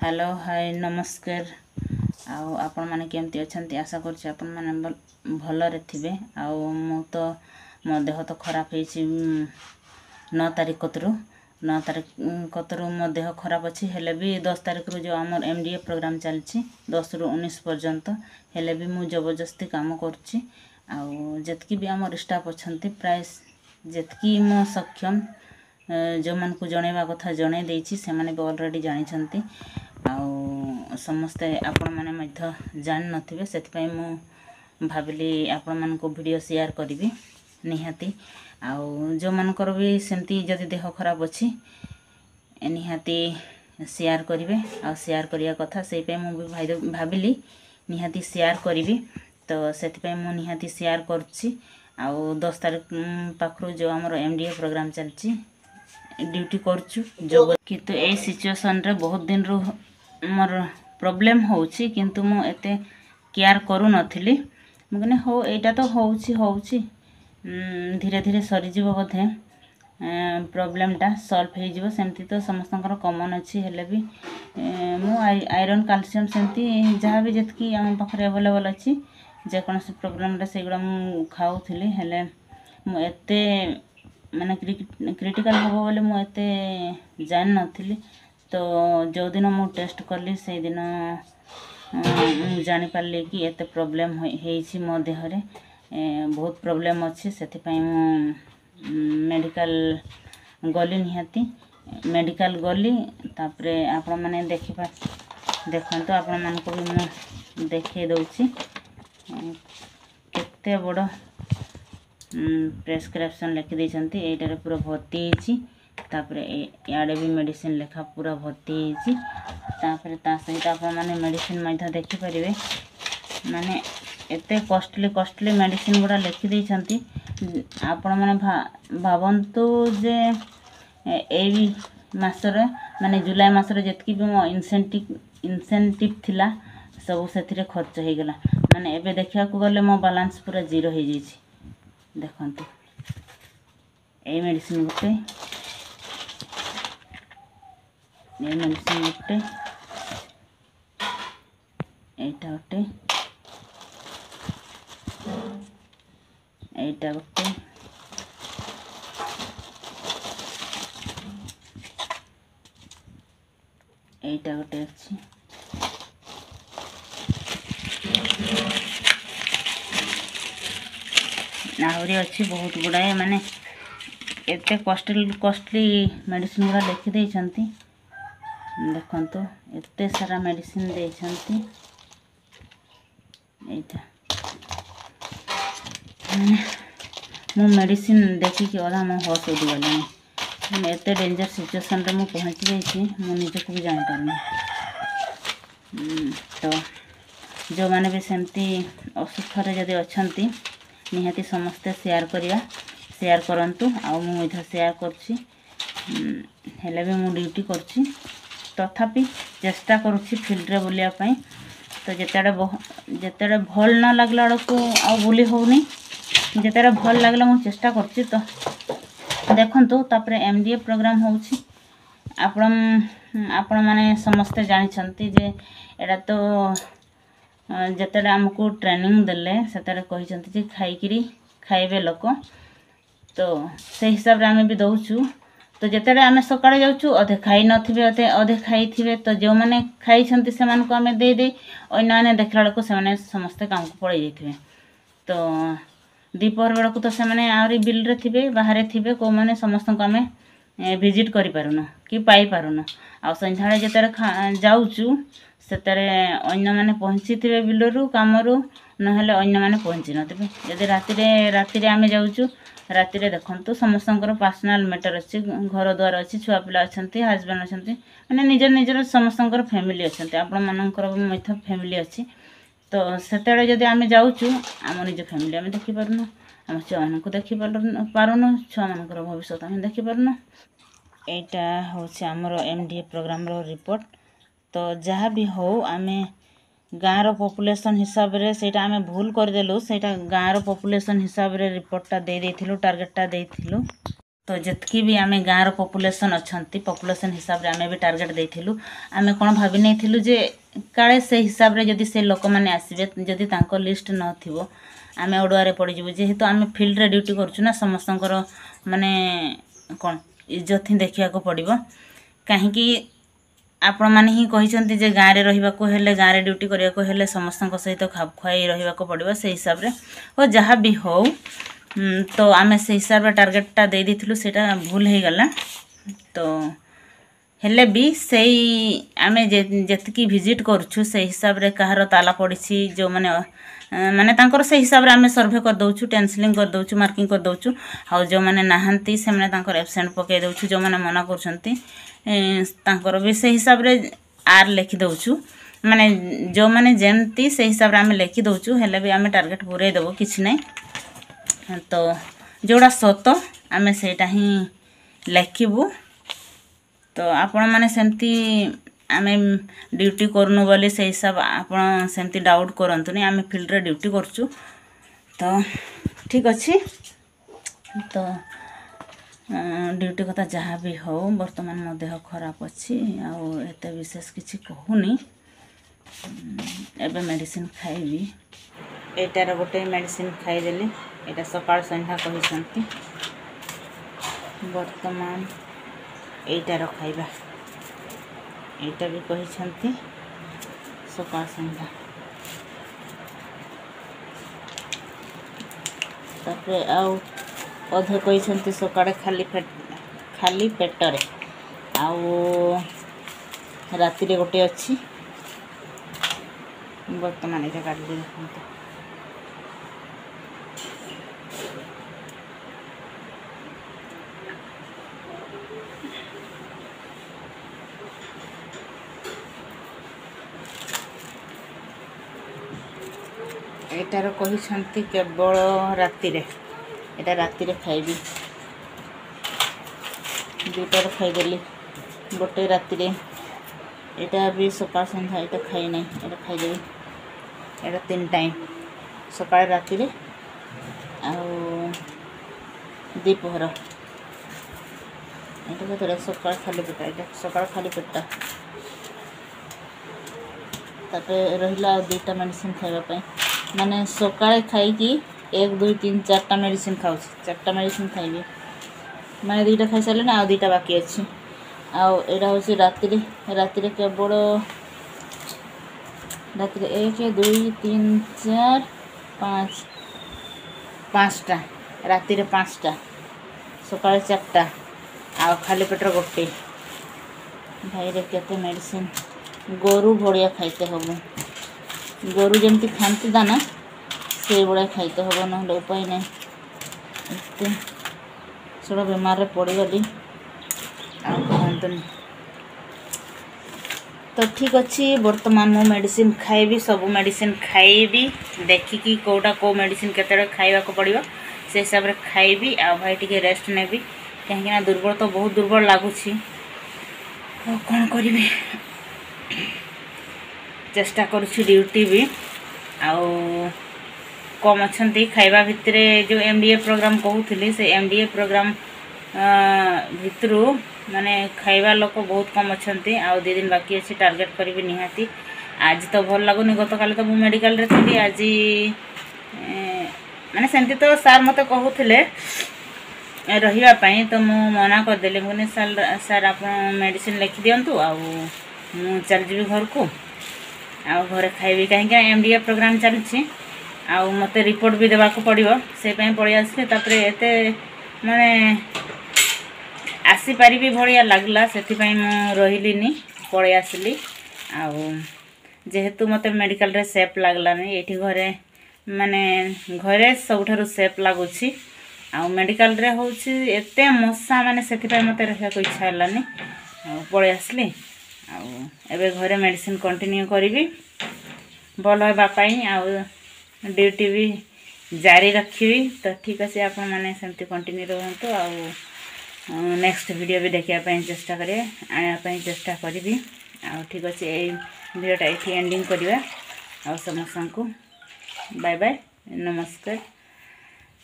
Hello hi नमस्कार। आपण माने केमती अछंती आशा करछि आपण माने भलरे थिबे। मु तो मो देह तो खराब हेछि 9 तारिख कतरू मो देह खराब अछि। हेले भी 10 तारिख रु जो हमर एमडीए प्रोग्राम चलछि 10 रु 19 पर्यंत हेले भी मु जबरदस्ती काम करछि। जेतकी भी हमर स्टाफ अछंती प्राय जेतकी मो सक्षम जो मन को जणेबा कथा जणे देछि से माने भी ऑलरेडी जानि छंती। समस्ते आपण माने मध्य जान नथिबे सेति मु भाबिली आपण मन को वीडियो शेयर करिवि निहाती। जो मनकर भी सेमती जदि देह खराब अछि निहाती शेयर करिवे। शेयर करिया कथा सेइ पे मु भी भाबिली निहाती शेयर करिवि। तो सेति पे मु निहाती शेयर करछि। 10 तारिख पाखरु जो हमर एमडीए प्रोग्राम चलछि ड्यूटी करछु जो किंतु ए सिचुएशन रे बहुत दिन रु मोर प्रॉब्लम होउछि किंतु मु एते केयर करू नथिली। मु कने हो एटा तो होउछि धीरे धीरे सरी जीवो बधे प्रॉब्लम टा सॉल्व हे जीवो सेमती तो समस्तंकर कॉमन अछि। हेले भी मु आयरन कैल्शियम सेमती जहा भी जतकी हम पाखरे अवेलेबल अछि जे कोनसे प्रॉब्लम रे सेगुडा मु खाउथिली। हेले मु एते माने क्रिटिकल होबो बोले मु एते जान नथिली। तो जो दिन मु टेस्ट करली से दिन मु जानि पारली कि एते प्रॉब्लम हेछि मो देह रे बहुत प्रॉब्लम अछि। सेति पई मु मेडिकल गली निहाती मेडिकल गली तापरे आपण माने देखंतो आपण मान को भी मु देखे दउछि केते बड़ प्रेस्क्रिप्शन लिखि दैछंती। एटारे पूरा भर्ती हेछि तापरे याडे भी मेडिसिन लेखा पूरा भर्ती हेछि। तापरे ता सहित आपण माने मेडिसिन मध्य देखि परिबे माने एते कॉस्टली मेडिसिन गुडा लिखि दैछंती। आपण माने भावंतु जे एई मासरे माने जुलाई मासरे जतकी भी मो इंसेंटिव थिला सब सेथिरे खर्च हे गेला। माने एबे देखिया को गले मो बैलेंस पूरा जीरो हे जैछि। देखंतु ए मेडिसिन गुटे एटा गुटे एटा गुटे एटा गुटे अछि। आहुरी अच्छी बहुत गुड़ाए माने एते कॉस्टली मेडिसिन गुड़ा लिखि दैछंती। देखंतु एते सारा मेडिसिन दैछंती। एटा मु मेडिसिन देखि कि ओला मो होश उडी गलानी। माने एते डेंजर सिचुएशन रे मु पहुंची जाइछि मु निजे को भी जानि पारनी। तो जो माने भी सेमती असुस्थ रे जदि अछंती निहाती समस्ते शेयर करंतु। मु इधर शेयर करछि हेले भी मु ड्यूटी करछि तथापि चेष्टा करूछि फील्ड रे बुलिया पई। तो जेतेडे भल न लागला को आ बुली होउनी जेतेडे भल लागला मु चेष्टा करछि। तो देखंतु तापरे एमडीए प्रोग्राम होउछि आपण माने समस्ते जानि छंती जे एडा तो जेतेडे हमकु ट्रेनिंग देले सेतेडे कहि छंती जे खाइबे लोक। तो से हिसाब रे हमें भी दउछु। तो जेतेडे हमें सकाळे जाउछु अधे खाई नथिबे अधे खाइथिबे तो जो माने खाई छंती से मान को हमें दे अन्य माने देखला को से माने समस्त काम को पड़े जइथिबे। तो दीपहर बेला को तो से माने आरी बिल रे थिबे बाहरे थिबे को माने समस्त को हमें विजिट करि पारुनो कि पाई पारुनो। संझाळे जेतेडे जाउछु सेतेरे अन्य माने पहुंची थिबे बिलरु कामरु नहले अन्य माने पहुंची नथिबे। यदि राति रे आमे जाउछु राति रे देखंतु समस्तंकर पर्सनल मैटर अछि घर द्वार अछि छुआ पिला अछंती हस्बैंड अछंती माने निजर समस्तंकर फैमिली अछंती आपण मानकर मैथ फैमिली अछि। तो सेतेडे जदि आमे जाउछु आम निज फैमिली आमे देखि पारुनो आम छुआ मानकु देखि पारुनो छुआ मानकर भविष्य आमे देखि पारुनो। एटा होछि हमर एमडीए प्रोग्राम रो रिपोर्ट। तो जहा भी हो आमे गाँव रो पॉपुलेशन हिसाब रे सेटा आमे भूल कर देलु सेटा गाँव रो पॉपुलेशन हिसाब रे रिपोर्ट टा दे देथिलु टारगेट टा देथिलु। तो जितकी भी आम गाँव पॉपुलेशन अच्छा पॉपुलेशन हिसाब से आम भी टार्गेट देथिलु आम कौन भाभी नहीं जे काले से हिसाब रे जदि से लोक मैंने आसबे जदि तांको लिस्ट न थिबो आम ओडुआरे पड़ीजु जेहेतु आम फील्ड रे ड्यूटी करछु ना समस्तंकर माने कौन इज्जत ही देखा पड़ो कहीं आपण मैंने ही कहते जे गाँव में रहा हेले गाँव में ड्यूटी करने को हेले समस्त सहित खाप खुआई रहा पड़ो से हिसाब रे हो जहाँ भी हो तो आम से हिसाब रे टार्गेटा दे देथिलु सेटा भूल हो गला तो हेले भी सही आम जेतकी विजिट करूछु से हिसाब रे कहार ताला पड़ी जो माने माने तांकर से हिसाब रे आम सर्वे कर दउछु टेंसिलिंग कर दउछु मार्किंग कर दउछु आ जो माने नाहंती से माने तांकर एब्सेंट पके दउछु जो माने मना करछंती तांकर भी से हिसाब रे आर लिखि दउछु माने जो माने जेमती से हिसाब रे आम लिखि दउछु हेले भी आम टार्गेट पूरे देबो किछ नै तो जोड़ा सत आम सेटा ही लिखिबू तो आपण माने सेमती आम ड्यूटी करनु बोली से हिसाब आपण सेमती डाउट करंतु नहीं आम फील्ड रे ड्यूटी करछु तो ठीक अच्छी तो ड्यूटी कथा जहाँ भी हो बर्तमान मो देह खराब अच्छी आउ एते विशेष किसी कहूनी एबे मेडिसिन खाइबी एटार गोटे मेडिसिन खाईदेली एटा सकाळ संध्या कहिसंती बर्तमान एटार खाइबा एटा भी कहिसंती सकाळ संध्या तापर आउ अधे कहिसंती सकाळे खाली पेटरे आउ राति रे गोटे अच्छी बर्तमान एटा काट दे देखंती एटार कहिसंती केवल राति रे एटा राति रे खाइबी दुटार खाईदेली गोटे राति रे एटा भी सकाळ संध्या एटा खाई नहीं एटा खाईदेवी एटा 3 टाइम सकाळ राति रे आउ दीपहर एटा केतरे सकाळ खाली पेटा एटा सकाळ खाली पेटा तापर रहिला 2टा मेडिसिन खाइबा पई माने सकाळे खाई कि 1 2 3 4टा मेडिसिन खाऊ 4टा मेडिसिन खाइबी माने 2टा खाई सारे ना आ 2टा बाकी अच्छी आउ एटा होसी राति रे केवल राति रे 1 2 3 4 5 5टा राति रे 5टा सकाळे 4टा आ खाली पेटर गोटे भाई रे केते मेडिसिन गोरु भड़िया खाइते हबो गोरु जमती खाती दाना से बड़ा खाइते हम ना उपाय नहीं एत सब बेमार पड़गली कहतुनि तो ठीक अच्छे बर्तमान मो मेडिसिन खाइबी सब मेडिसिन खाइबी देखिकी कौटा कौ मेडिसिन केते खाइबा को पड़ो से हिसाब रे खाइबी आ भाई टिके रेस्ट नेबी कहीं दुर्बल तो बहुत दुर्बल लगुच कौन करी चेष्टा करुछि ड्यूटी भी आउ कम अच्छा खाइबा भितर जो एमडीए प्रोग्राम कहूली से एमडीए प्रोग्राम भितर माने खाइबा लोक बहुत कम अच्छा आउ 2 दिन बाकी अच्छी टार्गेट करी निहाती आज तो भल लगुनि गत काल तो मुझे मेडिकल रे थी आज माने सेमती तो सार मत कहूले रही तो मु मना करदेली मुझे सार आप मेडिसिन लिखि दिंतु आउ मु चल जी घर को आउ घरे खाइबी कहीं एमडीए प्रोग्राम चलुछि आउ मते रिपोर्ट भी देवा को पड़ो से पड़े आसली तापर एते माने आसी पारि भाया लगला से रही पड़े आसली आउ जेहेतु मते मेडिकल रे सेफ लगलानी ये घरे माने घरे सबुठारु सेफ लगुच आउ मेडिकल रे होछि एते मशा माने से मते रखा को इच्छा हलानी पड़े आसली आउ एबे घरे मेडिसिन कंटिन्यू करी भल होगापाई आउ ड्यूटी भी जारी रखी तो ठीक अच्छे आप मैंने सेमती कंटिन्यू रुहतु आउ नेक्स्ट वीडियो भी देखापी चेष्टा करें आने चेष्टा करी आउ ठीक अच्छे ये वीडियोटा ये एंडिंग करवा आ समस्त को बाय बाय नमस्कार।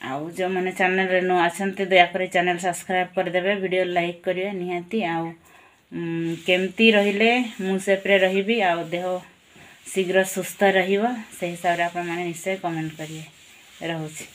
आउ जो मैंने चैनल रे नुआ अछंती दयाकर चैनल सब्सक्राइब करदेवे वीडियो लाइक करिवे निहाती आउ केमती रहिले मु सेप्रे रहिबी आउ देह शीघ्र सुस्थ रहिबो से हिसाब रे आपण माने निश्चय कमेंट करिवे रहउछि।